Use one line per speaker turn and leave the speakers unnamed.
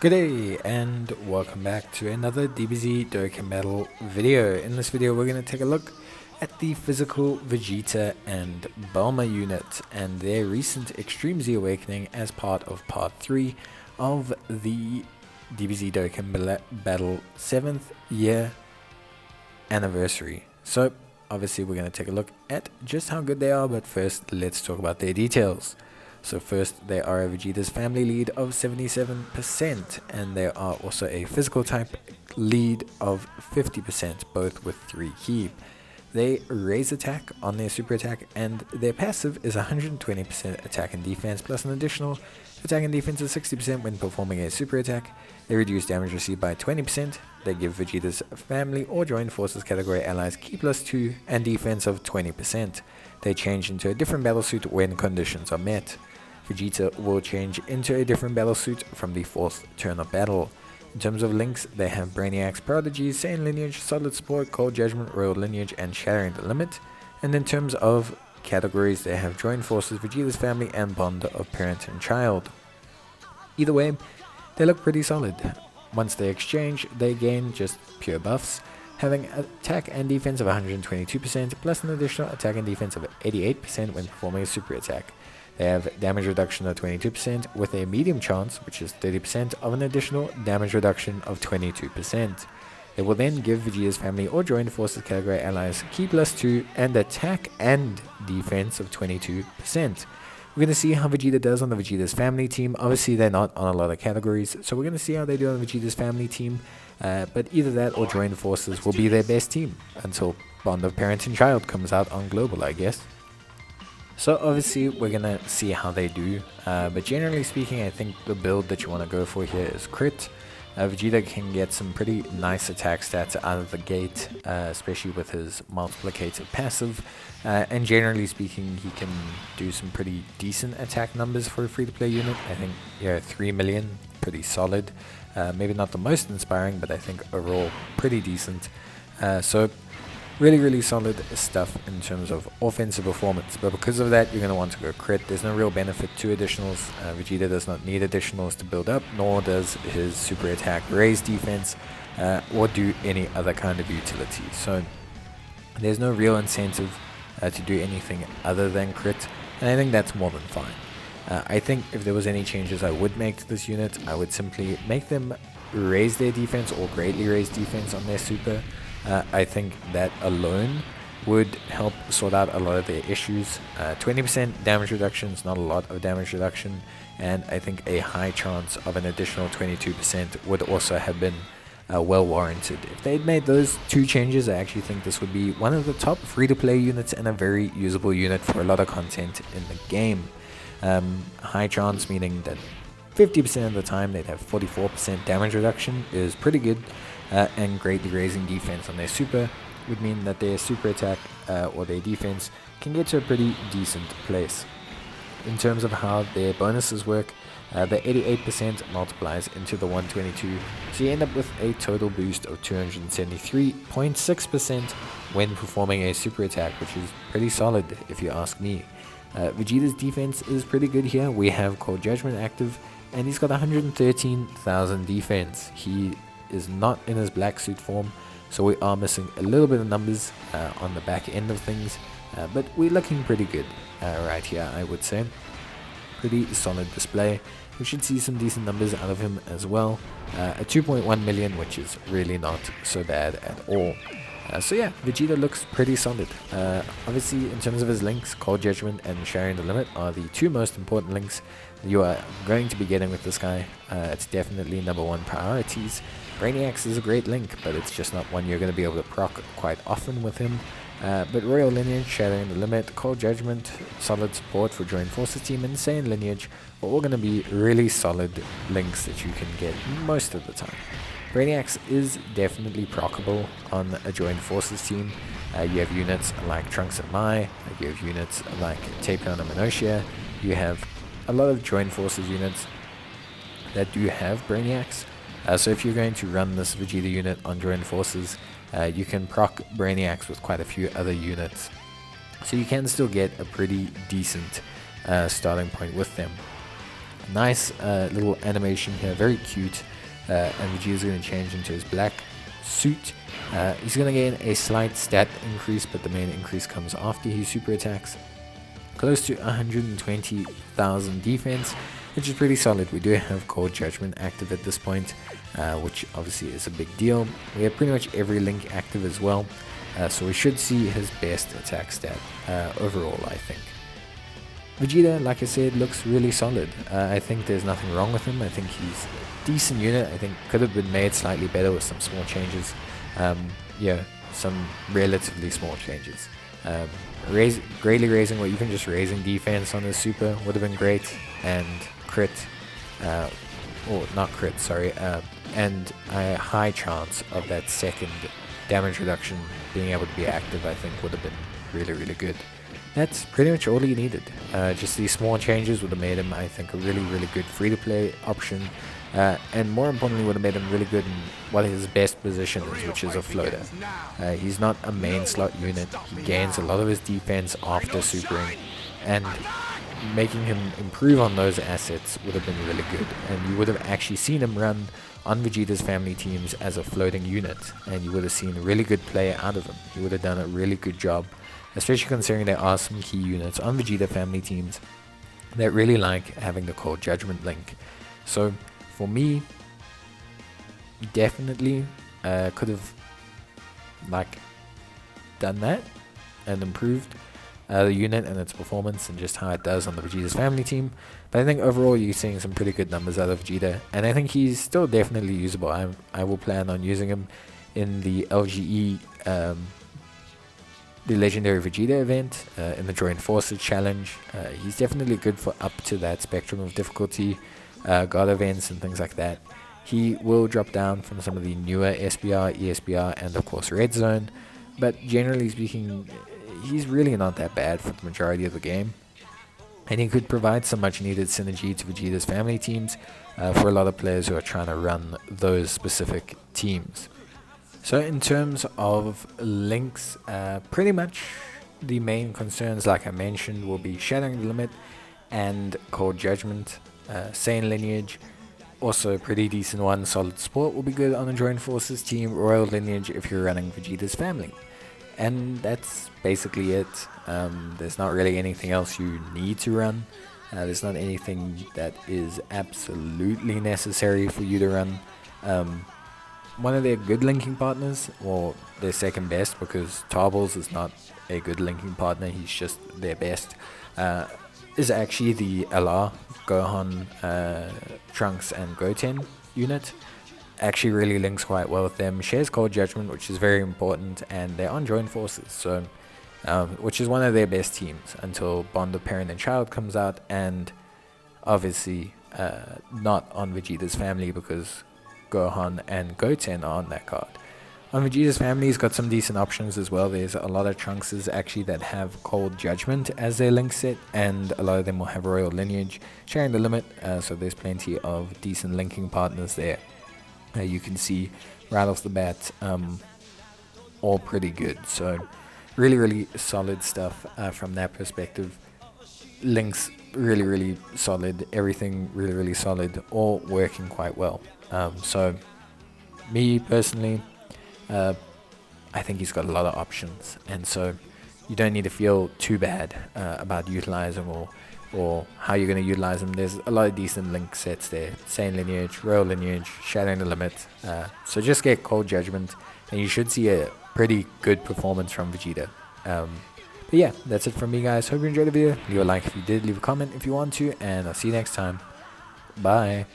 Good day and welcome back to another DBZ Dokkan battle video. In this video we're going to take a look at the physical Vegeta and Bulma unit and their recent Extreme Z awakening as part of part 3 of the DBZ Dokkan battle 7th year anniversary. So obviously we're going to take a look at just how good they are, but first let's talk about their details. So first, they are a Vegeta's family lead of 77%, and they are also a physical type lead of 50%, both with 3 ki. They raise attack on their super attack, and their passive is 120% attack and defense, plus an additional attack and defense of 60% when performing a super attack. They reduce damage received by 20%. They give Vegeta's family or joined forces category allies ki plus 2 and defense of 20%. They change into a different battlesuit when conditions are met. Vegeta will change into a different battlesuit from the 4th turn of battle. In terms of links, they have Brainiac's Prodigy, Saiyan Lineage, Solid Support, Cold Judgment, Royal Lineage, and Shattering the Limit. And in terms of categories, they have Joined Forces, Vegeta's Family, and Bond of Parent and Child. Either way, they look pretty solid. Once they exchange, they gain just pure buffs, having attack and defense of 122%, plus an additional attack and defense of 88% when performing a super attack. They have damage reduction of 22% with a medium chance, which is 30%, of an additional damage reduction of 22%. They will then give Vegeta's family or joined forces category allies ki plus 2 and attack and defense of 22%. We're going to see how Vegeta does on the Vegeta's family team. Obviously, they're not on a lot of categories, so we're going to see how they do on Vegeta's family team. But either that or joined forces will be their best team until Bond of Parent and Child comes out on global, I guess. So obviously we're going to see how they do, but generally speaking I think the build that you want to go for here is crit. Vegeta can get some pretty nice attack stats out of the gate, especially with his multiplicative passive, and generally speaking he can do some pretty decent attack numbers for a free-to-play unit. I think 3 million, pretty solid, maybe not the most inspiring, but I think overall pretty decent. So really solid stuff in terms of offensive performance, but because of that you're going to want to go crit. There's no real benefit to additionals. Vegeta does not need additionals to build up, nor does his super attack raise defense or do any other kind of utility, so there's no real incentive to do anything other than crit, and I think that's more than fine. I think if there was any changes I would make to this unit, I would simply make them raise their defense or greatly raise defense on their super. I think that alone would help sort out a lot of their issues. 20% damage reduction is not a lot of damage reduction, and I think a high chance of an additional 22% would also have been well warranted. If they'd made those 2 changes, I actually think this would be one of the top free-to-play units and a very usable unit for a lot of content in the game. High chance meaning that 50% of the time they'd have 44% damage reduction is pretty good, and greatly raising defense on their super would mean that their super attack or their defense can get to a pretty decent place. In terms of how their bonuses work, the 88% multiplies into the 122, so you end up with a total boost of 273.6% when performing a super attack, which is pretty solid if you ask me. Vegeta's defense is pretty good here. We have Cold Judgment active, and he's got 113,000 defense. He is not in his black suit form, so we are missing a little bit of numbers on the back end of things, but we're looking pretty good right here, I would say. Pretty solid display. We should see some decent numbers out of him as well. A 2.1 million, which is really not so bad at all. So yeah, Vegeta looks pretty solid. Obviously, in terms of his links, Cold Judgment and Shattering the Limit are the 2 most important links you are going to be getting with this guy. It's definitely #1 priorities. Brainiac's is a great link, but it's just not one you're going to be able to proc quite often with him. But Royal Lineage, Shattering the Limit, Cold Judgment, Solid Support for Joined Forces team, and Saiyan Lineage are all going to be really solid links that you can get most of the time. Brainiac's is definitely proccable on a Joined Forces team. You have units like Trunks and Mai, you have units like Tapion and Minotia, you have a lot of Joined Forces units that do have Brainiac's. So if you're going to run this Vegeta unit on Joined Forces, you can proc Brainiac's with quite a few other units. So you can still get a pretty decent starting point with them. Nice little animation here, very cute. And Vegeta's going to change into his black suit. He's going to gain a slight stat increase, but the main increase comes after his super attacks. Close to 120,000 defense, which is pretty solid. We do have Cold Judgment active at this point, which obviously is a big deal. We have pretty much every link active as well, so we should see his best attack stat overall, I think. Vegeta, like I said, looks really solid. I think there's nothing wrong with him. I think he's a decent unit. I think could have been made slightly better with some small changes. Yeah, some relatively small changes. Greatly raising or even just raising defense on the super would have been great, and crit, or not crit, sorry, and a high chance of that second damage reduction being able to be active, I think would have been really good. That's pretty much all he needed. Just these small changes would have made him, I think, a really good free-to-play option, and more importantly would have made him really good in what his best position is, which is a floater. He's not a main slot unit. He gains a lot of his defense after supering, and making him improve on those assets would have been really good, and you would have actually seen him run on Vegeta's family teams as a floating unit, and you would have seen really good play out of him. He would have done a really good job, especially considering there are some key units on Vegeta family teams that really like having the Cold Judgment link. So for me, definitely could have done that and improved the unit and its performance and just how it does on the Vegeta's family team. But I think overall you're seeing some pretty good numbers out of Vegeta, and I think he's still definitely usable. I will plan on using him in the LGE, the Legendary Vegeta event, in the Joint Forces Challenge. He's definitely good for up to that spectrum of difficulty, God events and things like that. He will drop down from some of the newer SBR, ESBR, and of course Red Zone, but generally speaking, he's really not that bad for the majority of the game, and he could provide some much needed synergy to Vegeta's family teams for a lot of players who are trying to run those specific teams. So in terms of links, pretty much the main concerns, like I mentioned, will be Shattering the Limit and Cold Judgment. Saiyan Lineage, also a pretty decent one. Solid Support will be good on the Joint Forces team. Royal Lineage if you're running Vegeta's family. And that's basically it. There's not really anything else you need to run. There's not anything that is absolutely necessary for you to run. One of their good linking partners, or their second best, because Tarbles is not a good linking partner, he's just their best, is actually the LR, Gohan, Trunks and Goten unit. Actually really links quite well with them. Shares Cold Judgment, which is very important, and they're on Joint Forces, so which is one of their best teams until Bond of Parent and Child comes out, and obviously not on Vegeta's family because Gohan and Goten are on that card. On Vegeta's family, he's got some decent options as well. There's a lot of Trunkses actually that have Cold Judgment as their link set, and a lot of them will have Royal Lineage, Sharing the Limit, so there's plenty of decent linking partners there. You can see right off the bat, all pretty good. So really solid stuff from that perspective. Links really solid. Everything really solid. All working quite well. So me personally, I think he's got a lot of options, and so you don't need to feel too bad about utilizing or how you're going to utilize them. There's a lot of decent link sets there. Saiyan Lineage, Royal Lineage, Shattering the Limit. So just get Cold Judgment, and you should see a pretty good performance from Vegeta. But yeah, that's it from me, guys. Hope you enjoyed the video. Leave a like if you did, leave a comment if you want to, and I'll see you next time. Bye.